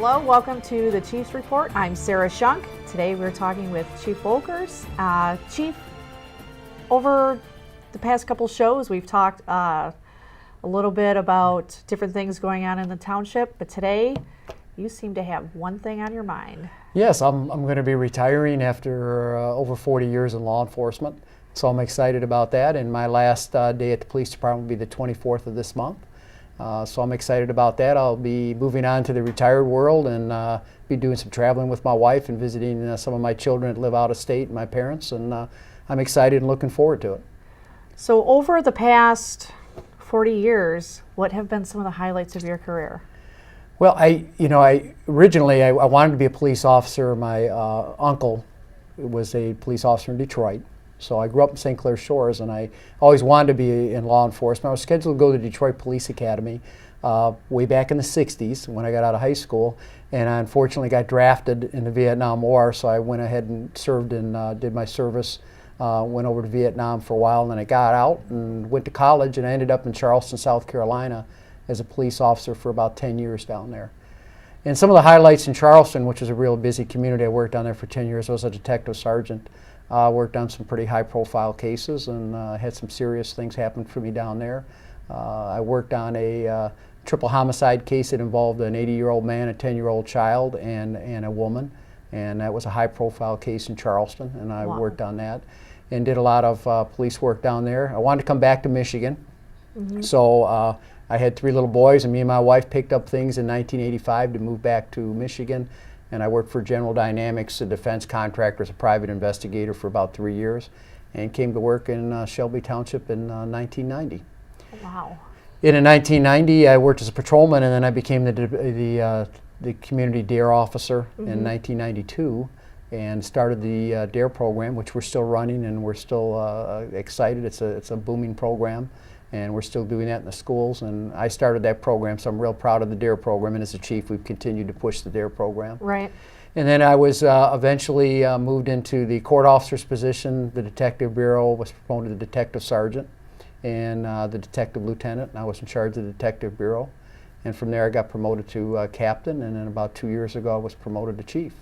Hello, welcome to the Chief's Report. I'm Sarah Shunk. Today we're talking with Chief Volkers. Chief, over the past couple shows we've talked a little bit about different things going on in the township, but today you seem to have one thing on your mind. Yes, I'm going to be retiring after over 40 years in law enforcement, so I'm excited about that, and my last day at the police department will be the 24th of this month. So I'm excited about that. I'll be moving on to the retired world and be doing some traveling with my wife and visiting some of my children that live out of state and my parents, and I'm excited and looking forward to it. So over the past 40 years, what have been some of the highlights of your career? Well, originally I wanted to be a police officer. My uncle was a police officer in Detroit. So I grew up in St. Clair Shores, and I always wanted to be in law enforcement. I was scheduled to go to the Detroit Police Academy way back in the 60s when I got out of high school, and I unfortunately got drafted in the Vietnam War, so I went ahead and served and did my service, went over to Vietnam for a while, and then I got out and went to college, and I ended up in Charleston, South Carolina as a police officer for about 10 years down there. And some of the highlights in Charleston, which is a real busy community, I worked down there for 10 years. I was a detective sergeant. Worked on some pretty high-profile cases and had some serious things happen for me down there. I worked on a triple homicide case that involved an 80-year-old man, a 10-year-old child, and a woman, and that was a high-profile case in Charleston, and I worked on that and did a lot of police work down there. I wanted to come back to Michigan, so I had 3 little boys, and me and my wife picked up things in 1985 to move back to Michigan. And I worked for General Dynamics, a defense contractor, as a private investigator for about 3 years, and came to work in Shelby Township in 1990. Wow. In 1990, I worked as a patrolman, and then I became the community DARE officer in 1992, and started the DARE program, which we're still running, and we're still excited. It's a booming program, and we're still doing that in the schools. And I started that program, so I'm real proud of the DARE program, and as a chief we've continued to push the DARE program. Right. And then I was eventually moved into the court officer's position, the detective bureau, was promoted to detective sergeant, and the detective lieutenant, and I was in charge of the detective bureau. And from there I got promoted to captain, and then about 2 years ago I was promoted to chief.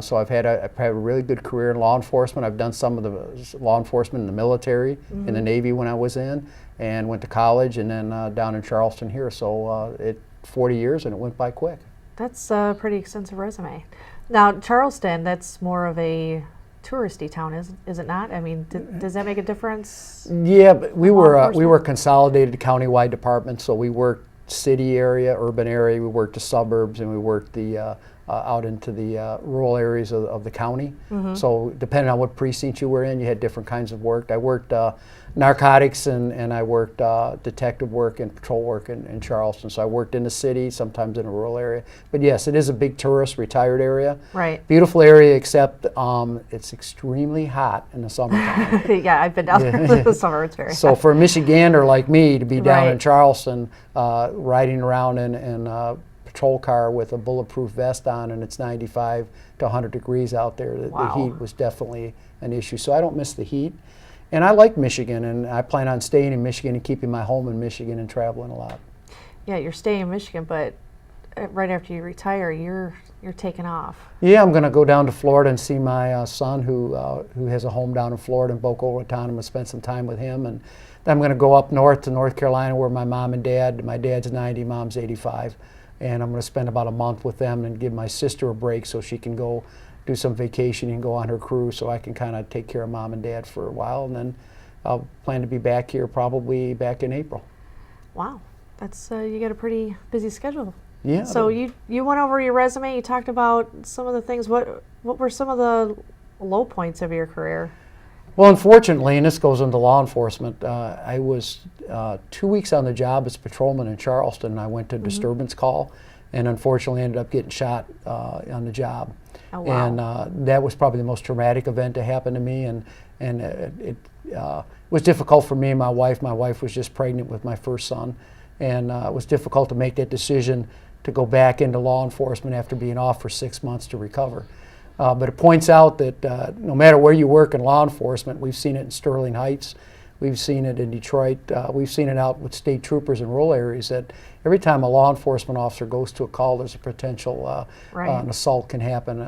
So I've had a really good career in law enforcement. I've done some of the law enforcement in the military, in the Navy when I was in, and went to college, and then down in Charleston here. So 40 years, and it went by quick. That's a pretty extensive resume. Now, Charleston, that's more of a touristy town, is it not? I mean, does that make a difference? Yeah, but we were consolidated county-wide department, so we worked city area, urban area, we worked the suburbs, and we worked the out into the rural areas of the county. So depending on what precinct you were in, you had different kinds of work. I worked narcotics and I worked detective work and patrol work in Charleston. So I worked in the city, sometimes in a rural area. But yes, it is a big tourist retired area. Right. Beautiful area, except it's extremely hot in the summertime. Yeah, I've been down there in the summer. It's very So hot. for a Michigander like me to be down Right. in Charleston, riding around in patrol car with a bulletproof vest on, and it's 95 to 100 degrees out there. The heat was definitely an issue. So I don't miss the heat. And I like Michigan, and I plan on staying in Michigan and keeping my home in Michigan and traveling a lot. Yeah, you're staying in Michigan, but right after you retire, you're taking off. Yeah, I'm going to go down to Florida and see my son who has a home down in Florida in Boca Raton. I'm going to spend some time with him, and then I'm going to go up north to North Carolina where my mom and dad, my dad's 90, mom's 85. And I'm going to spend about a month with them and give my sister a break so she can go do some vacationing and go on her cruise, so I can kind of take care of mom and dad for a while, and then I'll plan to be back here probably back in April. Wow, that's you got a pretty busy schedule. Yeah. So you went over your resume. You talked about some of the things. What were some of the low points of your career? Well, unfortunately, and this goes into law enforcement, I was 2 weeks on the job as patrolman in Charleston, and I went to a disturbance call, and unfortunately ended up getting shot on the job. Oh, wow. And that was probably the most traumatic event to happen to me, and it was difficult for me and my wife. My wife was just pregnant with my first son, and it was difficult to make that decision to go back into law enforcement after being off for 6 months to recover. But it points out that no matter where you work in law enforcement, we've seen it in Sterling Heights, We've seen it in Detroit. We've seen it out with state troopers in rural areas that every time a law enforcement officer goes to a call, there's a potential an assault can happen.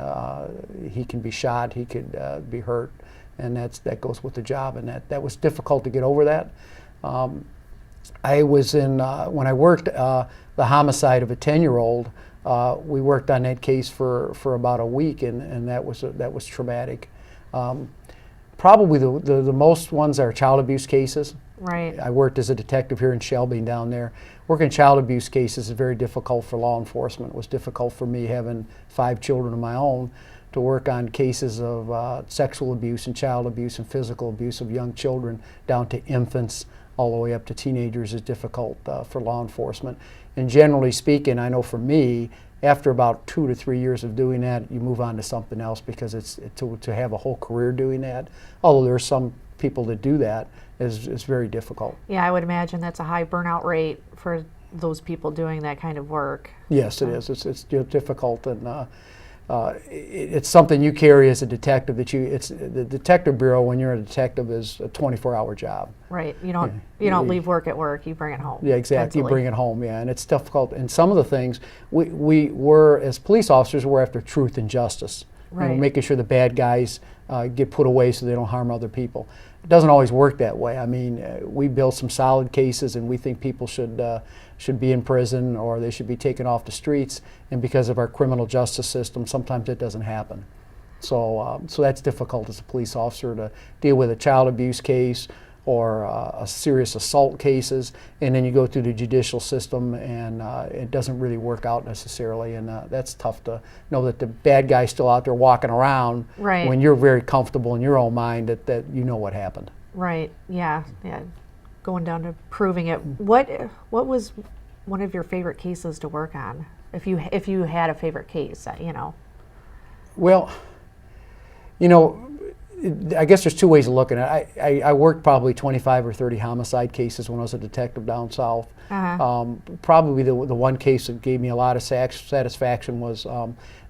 He can be shot. He could be hurt, and that goes with the job. And that was difficult to get over that. I was in when I worked the homicide of a 10-year-old. We worked on that case for about a week, and that was traumatic. Probably the most ones are child abuse cases. Right. I worked as a detective here in Shelby down there. Working child abuse cases is very difficult for law enforcement. It was difficult for me, having 5 children of my own, to work on cases of sexual abuse and child abuse and physical abuse of young children down to infants all the way up to teenagers is difficult for law enforcement. And generally speaking, I know for me, after about 2 to 3 years of doing that, you move on to something else, because to have a whole career doing that, although there are some people that do that, is very difficult. Yeah, I would imagine that's a high burnout rate for those people doing that kind of work. Yes, it is. It's difficult, and it's something you carry as a detective. It's the detective bureau. When you're a detective, is a 24-hour job. Right. You don't leave work at work. You bring it home. Yeah, exactly. Mentally. You bring it home. Yeah, and it's difficult. And some of the things we were, as police officers, we're after truth and justice. Right. Making sure the bad guys get put away so they don't harm other people. It doesn't always work that way. I mean, we build some solid cases, and we think people should be in prison, or they should be taken off the streets. And because of our criminal justice system, sometimes it doesn't happen. So that's difficult as a police officer, to deal with a child abuse case or a serious assault cases, and then you go through the judicial system, and it doesn't really work out necessarily, and that's tough to know that the bad guy's still out there walking around. Right. When you're very comfortable in your own mind that you know what happened. Right. Yeah. Yeah. Going down to proving it. What was one of your favorite cases to work on? If you had a favorite case, Well, I guess there's 2 ways of looking at it. I worked probably 25 or 30 homicide cases when I was a detective down south. Probably the one case that gave me a lot of satisfaction was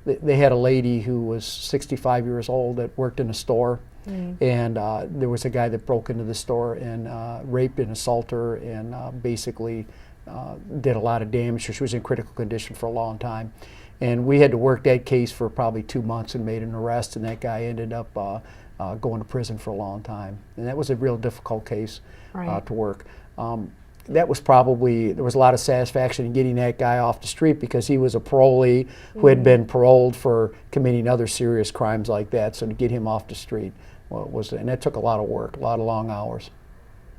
they had a lady who was 65 years old that worked in a store, and there was a guy that broke into the store and raped and assaulted her, and basically did a lot of damage. She was in critical condition for a long time. And we had to work that case for probably 2 months and made an arrest, and that guy ended up going to prison for a long time. And that was a real difficult case to work. That was probably, there was a lot of satisfaction in getting that guy off the street, because he was a parolee who had been paroled for committing other serious crimes like that. So to get him off the street and that took a lot of work, a lot of long hours.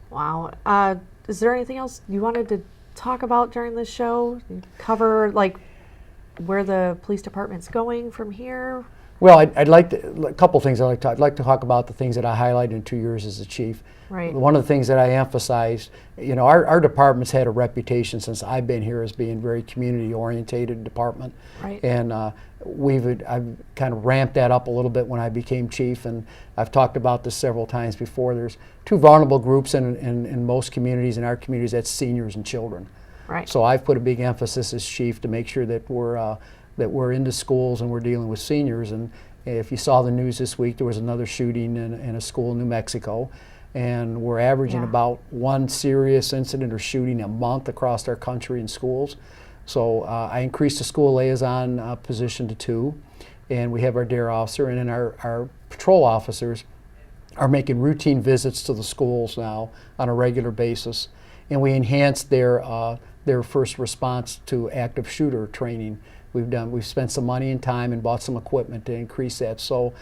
Wow. Is there anything else you wanted to talk about during this show? Cover where the police department's going from here? Well, I'd like to, a couple things I'd like to talk about the things that I highlighted in 2 years as a chief. Right. One of the things that I emphasized, our department's had a reputation since I've been here as being a very community-orientated department. Right. And I've kind of ramped that up a little bit when I became chief, and I've talked about this several times before. There's 2 vulnerable groups in most communities. In our communities, that's seniors and children. Right. So I've put a big emphasis as chief to make sure that we're into schools and we're dealing with seniors. And if you saw the news this week, there was another shooting in a school in New Mexico, and we're averaging about 1 serious incident or shooting a month across our country in schools. So I increased the school liaison position to 2, and we have our DARE officer, and then our patrol officers are making routine visits to the schools now on a regular basis, and we enhanced their first response to active shooter training. We've spent some money and time and bought some equipment to increase that. So,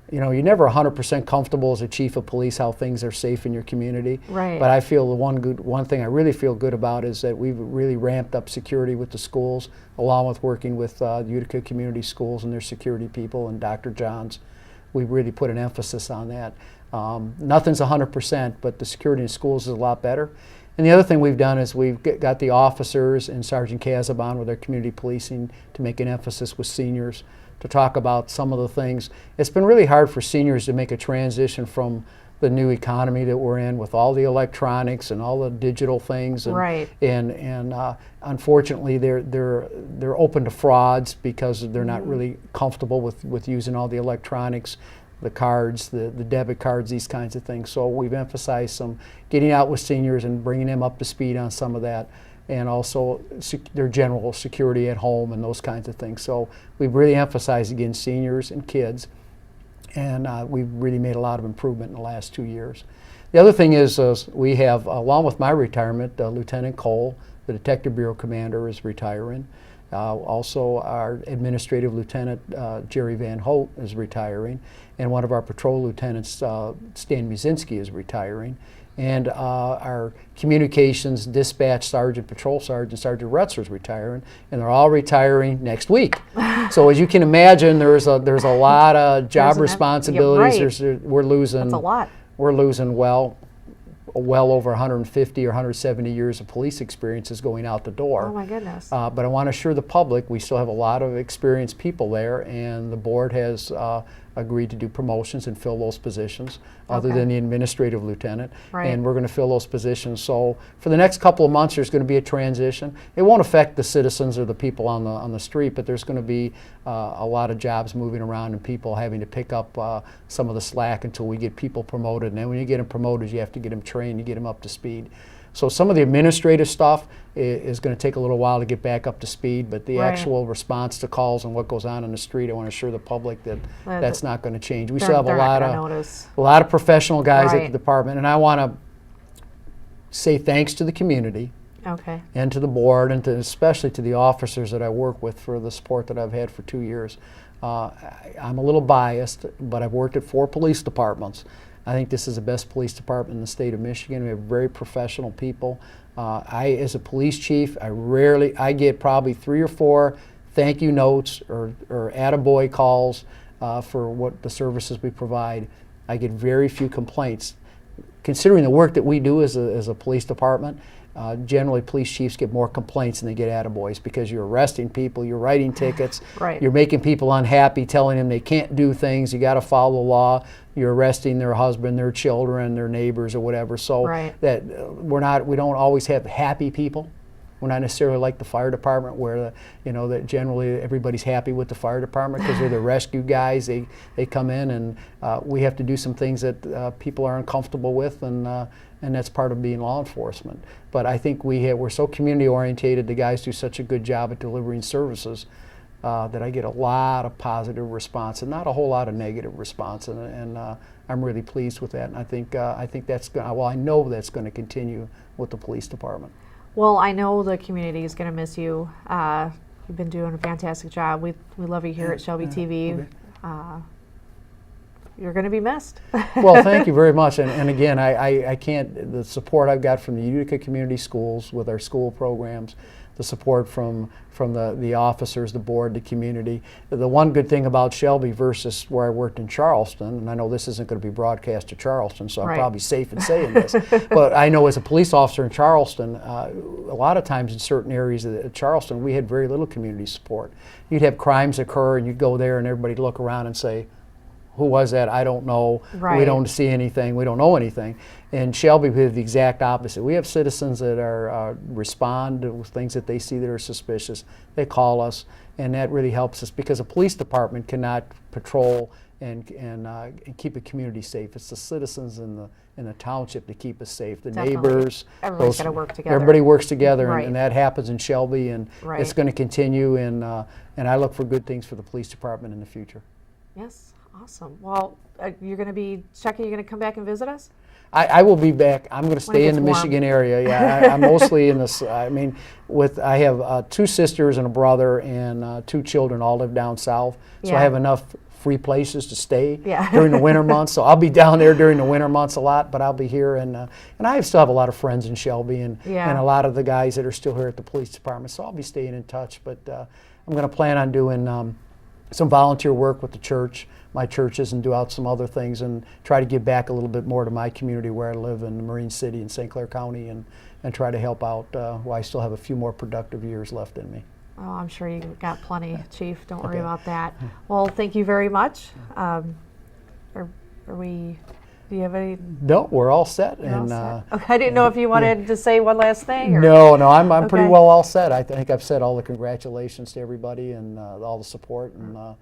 you're never 100% comfortable as a chief of police how things are safe in your community. Right. But I feel the one thing I really feel good about is that we've really ramped up security with the schools, along with working with Utica Community Schools and their security people and Dr. Johns. We really put an emphasis on that. Nothing's 100%, but the security in schools is a lot better. And the other thing we've done is we've got the officers and Sergeant Casabon with our community policing to make an emphasis with seniors to talk about some of the things. It's been really hard for seniors to make a transition from the new economy that we're in with all the electronics and all the digital things. And, right. And unfortunately, they're open to frauds because they're not really comfortable with using all the electronics. the cards, the debit cards, these kinds of things. So we've emphasized some getting out with seniors and bringing them up to speed on some of that, and also their general security at home and those kinds of things. So we've really emphasized, again, seniors and kids, and we've really made a lot of improvement in the last 2 years. The other thing is we have, along with my retirement, Lieutenant Cole, the Detective Bureau Commander, is retiring. Also, our Administrative Lieutenant, Jerry Van Holt, is retiring, and one of our patrol lieutenants, Stan Muzinski, is retiring. And our Communications Dispatch Sergeant, Patrol Sergeant, Sergeant Retzer, is retiring, and they're all retiring next week. So as you can imagine, there's a lot of job responsibilities. Yeah, right. We're losing. That's a lot. We're losing well over 150 or 170 years of police experience is going out the door. Oh my goodness. But I want to assure the public we still have a lot of experienced people there, and the board has agreed to do promotions and fill those positions, other than the administrative lieutenant. Right. And we're going to fill those positions. So for the next couple of months, there's going to be a transition. It won't affect the citizens or the people on the street, but there's going to be a lot of jobs moving around and people having to pick up some of the slack until we get people promoted. And then when you get them promoted, you have to get them trained, you get them up to speed. So some of the administrative stuff is going to take a little while to get back up to speed, but the actual response to calls and what goes on in the street, I want to assure the public that that's not going to change. We still have a lot of professional guys at the department, and I want to say thanks to the community, and to the board, and especially to the officers that I work with for the support that I've had for 2 years. I'm a little biased, but I've worked at 4 police departments. I think this is the best police department in the state of Michigan. We have very professional people. As a police chief, I get probably 3 or 4 thank you notes or attaboy calls for what the services we provide. I get very few complaints. Considering the work that we do as a police department, generally police chiefs get more complaints than they get attaboys, because you're arresting people, you're writing tickets, you're making people unhappy, telling them they can't do things, you got to follow the law, you're arresting their husband, their children, their neighbors, or whatever. So that we don't always have happy people. We're not necessarily like the fire department, where that generally everybody's happy with the fire department because they're the rescue guys. They come in, and we have to do some things that people are uncomfortable with, and that's part of being law enforcement. But I think we're so community orientated. The guys do such a good job at delivering services that I get a lot of positive response and not a whole lot of negative response, and I'm really pleased with that. And I think that's I know that's going to continue with the police department. Well, I know the community is going to miss you. You've been doing a fantastic job. We love you here at Shelby TV. You're going to be missed. Well, thank you very much. And again, I can't, the support I've got from the Utica Community Schools with our school programs, the support from the officers, the board, the community. The one good thing about Shelby versus where I worked in Charleston, and I know this isn't going to be broadcast to Charleston, so I'm probably safe in saying this, but I know as a police officer in Charleston, a lot of times in certain areas of Charleston, we had very little community support. You'd have crimes occur, and you'd go there, and everybody'd look around and say, who was that? I don't know. We don't see anything. We don't know anything. In Shelby, we have the exact opposite. We have citizens that respond to things that they see that are suspicious. They call us, and that really helps us, because a police department cannot patrol and keep a community safe. It's the citizens in the township that keep us safe. The neighbors. Everybody's got to work together. Everybody works together, and that happens in Shelby, and it's going to continue. And I look for good things for the police department in the future. Yes. Awesome. Well, you're going to be checking. You're going to come back and visit us? I will be back. I'm going to stay in the Michigan area. Yeah, I'm mostly in this. I mean, I have 2 sisters and a brother, and 2 children all live down south. So I have enough free places to stay during the winter months. So I'll be down there during the winter months a lot, but I'll be here, and I still have a lot of friends in Shelby, and a lot of the guys that are still here at the police department. So I'll be staying in touch. But I'm going to plan on doing some volunteer work with the church, my churches, and do out some other things, and try to give back a little bit more to my community where I live in Marine City in St. Clair County, and try to help out while I still have a few more productive years left in me. Oh, I'm sure you got plenty, Chief. Don't worry about that. Well, thank you very much. Do you have any? No, we're all set. Okay, I didn't know if you wanted to say one last thing. Or? No, I'm pretty well all set. I think I've said all the congratulations to everybody and all the support, and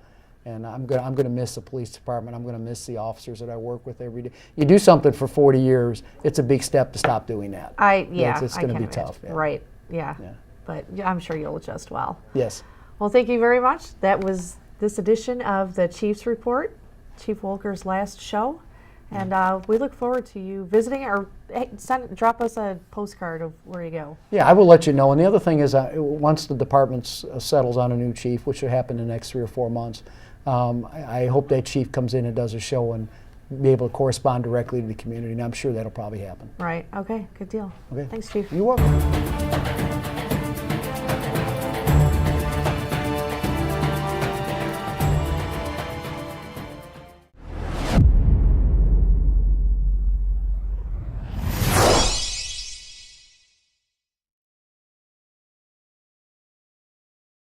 And I'm gonna miss the police department. I'm gonna miss the officers that I work with every day. You do something for 40 years, it's a big step to stop doing that. It's I gonna can be imagine. tough. Yeah. Right. Yeah. Yeah. But I'm sure you'll adjust well. Yes. Well, thank you very much. That was this edition of the Chief's Report, Chief Wolker's last show. And we look forward to you visiting, or hey, drop us a postcard of where you go. Yeah, I will let you know. And the other thing is, once the department settles on a new chief, which should happen in the next 3 or 4 months, I hope that chief comes in and does a show and be able to correspond directly to the community. And I'm sure that'll probably happen. Right. Okay. Good deal. Okay. Thanks, Chief. You're welcome.